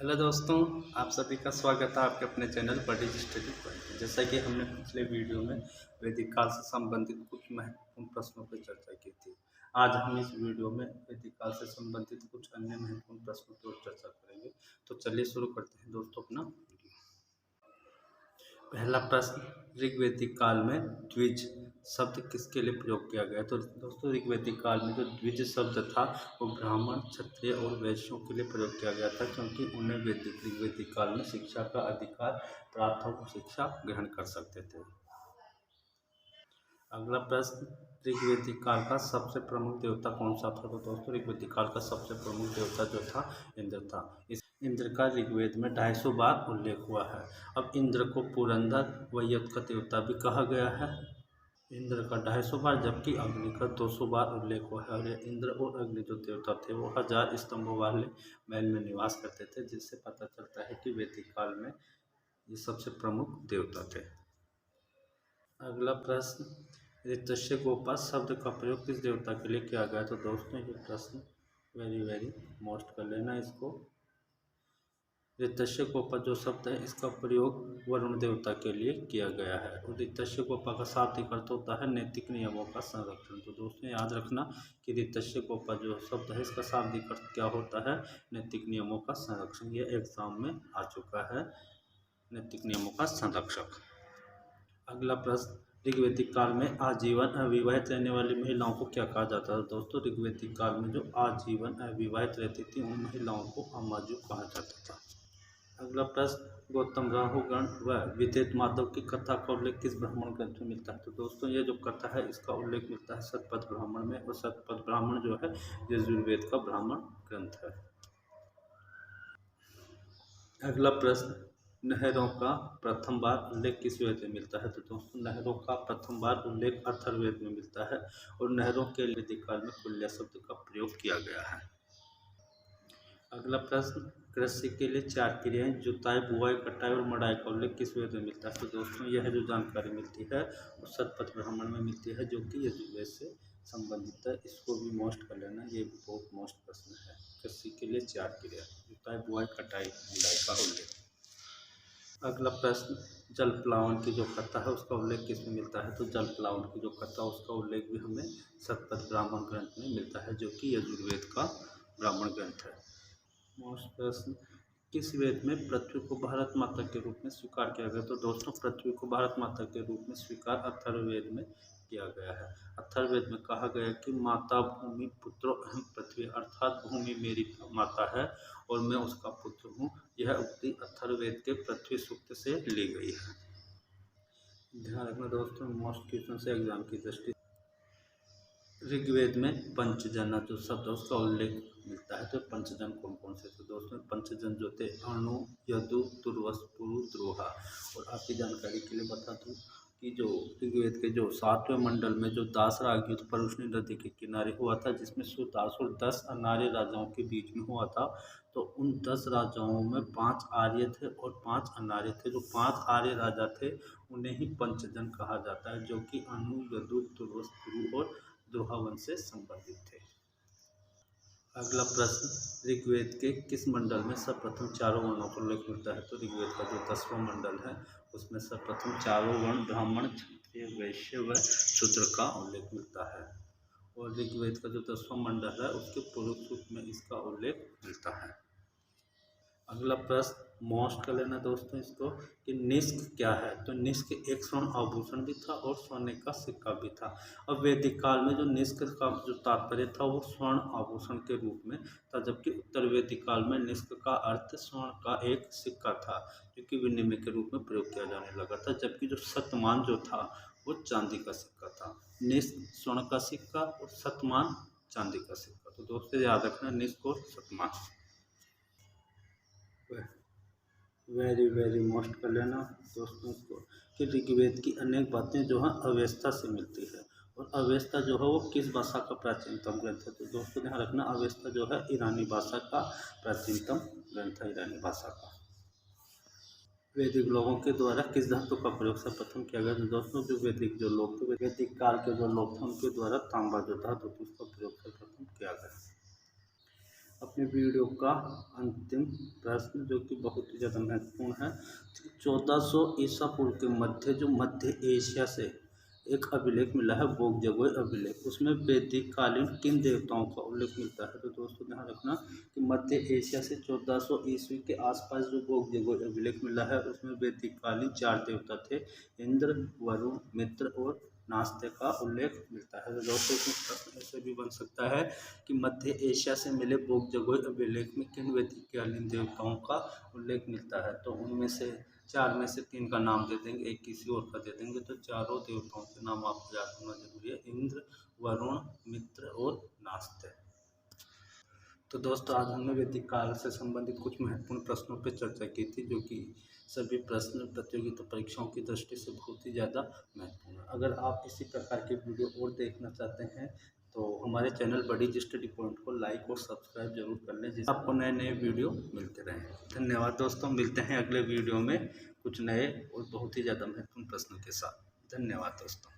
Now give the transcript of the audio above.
Hello दोस्तों, आप सभी का स्वागत है आपके अपने चैनल बडीज स्टडी पॉइंट। जैसा कि हमने पिछले वीडियो में वैदिक काल से संबंधित कुछ महत्वपूर्ण प्रश्नों पर चर्चा की थी। आज हम इस वीडियो में वैदिक काल से संबंधित कुछ अन्य महत्वपूर्ण प्रश्नों पर चर्चा करेंगे। तो चलिए शुरू करते हैं दोस्तों अपना वीडियो। पहला प्रश्न, ऋग्वैदिक काल में द्विज शब्द किसके लिए प्रयोग किया गया? तो दोस्तों ऋग्वैदिक काल में जो द्विज शब्द था वो ब्राह्मण, क्षत्रिय और वैश्यों के लिए प्रयोग किया गया था, क्योंकि उन्हें ऋग्वैदिक काल में शिक्षा का अधिकार प्राप्त हो, शिक्षा ग्रहण कर सकते थे। अगला प्रश्न, ऋग्वैदिक काल का सबसे प्रमुख देवता कौन सा था? तो दोस्तों ऋग्वैदिक काल का सबसे प्रमुख देवता जो था इंद्र था। इंद्र का ऋग्वेद में 250 बार उल्लेख हुआ है। अब इंद्र को पुरंदर व यज्ञ का देवता भी कहा गया है। इंद्र का 250 बार, जबकि अग्नि का 200 बार उल्लेख हुआ है। और ये इंद्र और अग्नि जो देवता थे वो 1000 स्तंभों वाले महल में निवास करते थे, जिससे पता चलता है कि वैदिक काल में ये सबसे प्रमुख देवता थे। अगला प्रश्न, ऋतस्य गोपा शब्द का प्रयोग किस देवता के लिए किया गया? तो दोस्तों ये प्रश्न वेरी मोस्ट कर लेना इसको। ऋतस्य गोपा जो शब्द है इसका प्रयोग वरुण देवता के लिए किया गया है। और ऋतस्य गोपा का शाब्दिक अर्थ होता है नैतिक नियमों का संरक्षण। तो दोस्तों याद रखना कि ऋतस्य गोपा जो शब्द है इसका शाब्दिक अर्थ क्या होता है? नैतिक नियमों का संरक्षण। यह एग्जाम में आ चुका है, नैतिक नियमों का संरक्षक। अगला प्रश्न, ऋग्वैदिक काल में आजीवन अविवाहित रहने वाली महिलाओं को क्या कहा जाता है? दोस्तों ऋग्वैदिक काल में जो आजीवन अविवाहित रहती थी उन महिलाओं को अमाजु कहा जाता था। अगला प्रश्न, गौतम राहुगण व विदेत माधव की कथा का उल्लेख किस ब्राह्मण ग्रंथ में मिलता है? तो दोस्तों ये जो कथा है इसका उल्लेख मिलता है शतपथ ब्राह्मण में। और शतपथ ब्राह्मण जो है यजुर्वेद का ब्राह्मण ग्रंथ है। अगला प्रश्न, नहरों का प्रथम बार उल्लेख किस वेद में मिलता है? तो दोस्तों नहरों का प्रथम बार उल्लेख अथर्ववेद में मिलता है। और नहरों के लिए वैदिक काल में कुल्या शब्द का प्रयोग किया गया है। अगला प्रश्न, कृषि के लिए 4 क्रियाएं जुताई, बुआई, कटाई और मड़ाई का उल्लेख किस वेद में मिलता है? तो दोस्तों यह जो जानकारी मिलती है वो शतपथ ब्राह्मण में मिलती है, जो कि यजुर्वेद से संबंधित है। इसको भी मोस्ट कर लेना, ये बहुत मोस्ट प्रश्न है। कृषि के लिए 4 क्रिया जुताई, बुआई, कटाई, मड़ाई का उल्लेख। अगला प्रश्न, जल प्लावन की जो कथा है उसका उल्लेख किस में मिलता है? तो जल प्लावन की जो कथा उसका उल्लेख भी हमें शतपथ ब्राह्मण ग्रंथ में मिलता है, जो कि यजुर्वेद का ब्राह्मण ग्रंथ है। मोस्ट प्रश्न, किस वेद में पृथ्वी को भारत माता के रूप में स्वीकार किया गया? तो दोस्तों पृथ्वी को भारत माता के रूप में स्वीकार अथर्ववेद में किया गया है। अथर्ववेद में कहा गया कि माता भूमि पुत्रो अहम पृथ्वी, अर्थात भूमि मेरी माता है और मैं उसका पुत्र हूँ। यह उक्ति अथर्ववेद के पृथ्वी सूक्त से ली गई है। ध्यान रखना दोस्तों, मोस्ट क्वेश्चन से एग्जाम की दृष्टि। ऋग्वेद में पंचजन जो शब्द है उसका उल्लेख मिलता है। तो पंचजन कौन कौन से? तो दोस्तों पंचजन जो थे अणु, यदु, तुर्वस, पुरु, द्रोहा। और आपकी जानकारी के लिए बता दूं कि जो ऋग्वेद के जो 7वें मंडल में जो दासराग युद्ध परुष्णी नदी के किनारे हुआ था, जिसमें सुदास और 10 अनार्य राजाओं के बीच में हुआ था। तो उन 10 राजाओं में 5 आर्य थे और 5 अनार्य थे। जो 5 आर्य राजा थे उन्हें ही पंचजन कहा जाता है, जो कि अणु, यदु, तुर्वस, पुरु और द्रोहा वंश से संबंधित थे। अगला प्रश्न, ऋग्वेद के किस मंडल में सर्वप्रथम चारों वर्णों का उल्लेख मिलता है? तो ऋग्वेद का जो 10वां मंडल है उसमें सर्वप्रथम चारों वर्ण ब्राह्मण, क्षत्रिय, वैश्य व शूद्र का उल्लेख मिलता है। और ऋग्वेद का जो 10वां मंडल है उसके पूर्व सूक्त में इसका उल्लेख मिलता है। अगला प्रश्न मोस्ट कर लेना दोस्तों इसको कि निष्क क्या है? तो निष्क एक स्वर्ण आभूषण भी था और सोने का सिक्का भी था। अब वैदिक काल में जो निष्क का जो तात्पर्य था वो स्वर्ण आभूषण के रूप में था, जबकि उत्तर वैदिक काल में निष्क का अर्थ स्वर्ण का एक सिक्का था, जो कि विनिमय के रूप में प्रयोग किया जाने लगा था। जबकि जो शतमान जो था वो चांदी का सिक्का था। निष्क स्वर्ण का सिक्का और शतमान चांदी का सिक्का। तो दोस्तों याद रखना निष्क और शतमान। वेरी मोस्ट कर लेना दोस्तों को कि ऋग्वेद की अनेक बातें जो है अवेस्ता से मिलती है। और अवेस्ता जो है वो किस भाषा का प्राचीनतम ग्रंथ है? तो दोस्तों ध्यान रखना अवेस्ता जो है ईरानी भाषा का प्राचीनतम ग्रंथ है, ईरानी भाषा का। वैदिक लोगों के द्वारा किस धातु का प्रयोग सर्वप्रथम किया गया? तो दोस्तों जो वैदिक जो लोग थे, वैदिक काल के जो लोग थे उनके द्वारा तांबा जो धातु थी उसका प्रयोग सर्वप्रथम किया गया। अपने वीडियो का अंतिम प्रश्न जो कि बहुत ही ज़्यादा महत्वपूर्ण है। 1400 ईसा पूर्व के मध्य जो मध्य एशिया से एक अभिलेख मिला है, बोगजोगे अभिलेख, उसमें वैदिक कालीन किन देवताओं का उल्लेख मिलता है। तो दोस्तों ध्यान रखना कि मध्य एशिया से 1400 ईस्वी के आसपास जो बोगजोगे अभिलेख मिला है उसमें वैदिक कालीन 4 देवता थे, इंद्र, वरुण, मित्र और नास्ते का उल्लेख मिलता है। तो दोस्तों इसमें प्रश्न ऐसे भी बन सकता है कि मध्य एशिया से मिले बोगजोगे अभिलेख में किन वैदिक कालीन देवताओं का उल्लेख मिलता है। तो उनमें से 4 में से 3 का नाम दे देंगे, एक किसी और का दे देंगे। तो चारों देवताओं के नाम आपको याद होना जरूरी है, इंद्र, वरुण, मित्र और नास्ते। तो दोस्तों आज हमने वैदिक काल से संबंधित कुछ महत्वपूर्ण प्रश्नों पर चर्चा की थी, जो कि सभी प्रश्न प्रतियोगिता परीक्षाओं की दृष्टि से बहुत ही ज़्यादा महत्वपूर्ण है। अगर आप इसी प्रकार के वीडियो और देखना चाहते हैं तो हमारे चैनल बड़ी स्टडी पॉइंट को लाइक और सब्सक्राइब जरूर कर लें, जिससे आपको नए नए वीडियो मिलते रहें। धन्यवाद दोस्तों, मिलते हैं अगले वीडियो में कुछ नए और बहुत ही ज़्यादा महत्वपूर्ण प्रश्नों के साथ। धन्यवाद दोस्तों।